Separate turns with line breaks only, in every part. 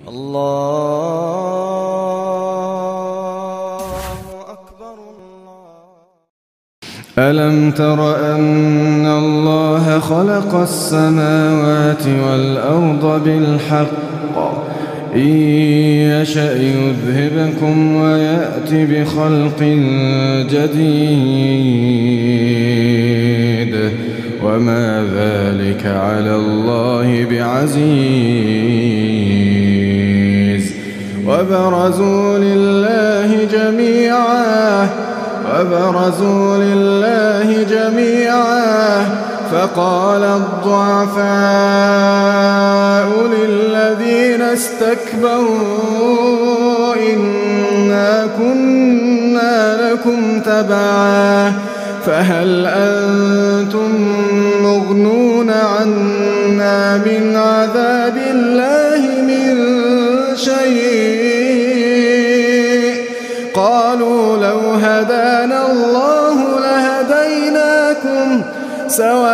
الله أكبر
ألم تر أن الله خلق السماوات والأرض بالحق إن يشأ يذهبكم ويأت بخلق جديد وما ذلك على الله بعزيز وبرزوا لله جميعا فقال الضعفاء للذين استكبروا إنا كنا لكم تبعا فهل أنتم مغنون عنا من عذاب الله من شيء قالوا لو هدانا الله لهديناكم سواء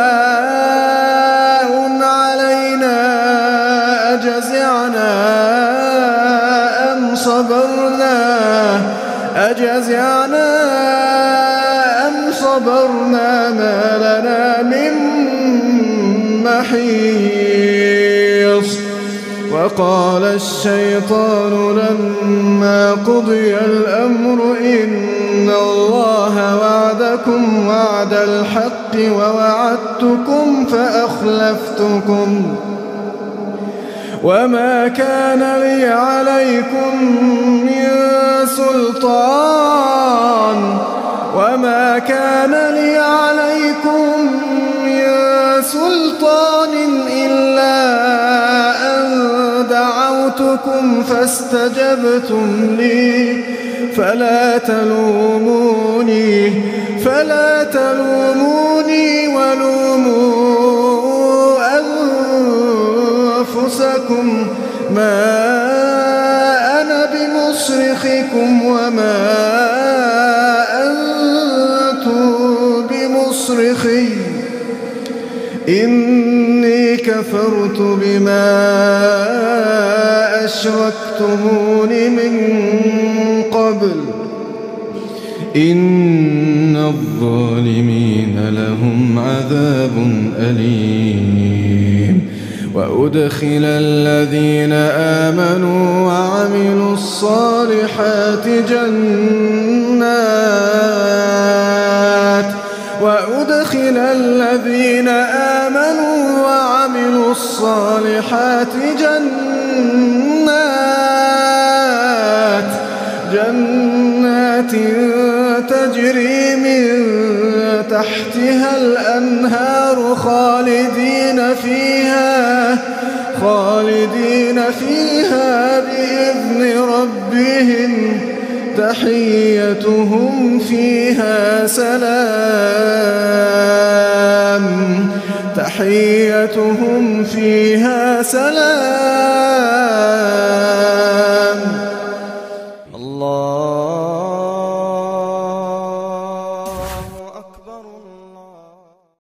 علينا أجزعنا أم صبرنا ما لنا من محيص وقال الشيطان لما قضي الأمر إن الله وعدكم وعد الحق ووعدتكم فأخلفتكم وما كان لي عليكم من سلطان إلا أن دعوتكم فاستجبتم لي فلا تلوموني ولوموا أنفسكم ما أنا بمصرخكم وما أنتم بمصرخي إني كفرت بما أشركتمون من قبل إن الظالمين لهم عذاب أليم وأدخل الذين آمنوا وعملوا الصالحات جنات تجري من تحتها الأنهار خالدين فيها بإذن ربهم تحيتهم فيها سلام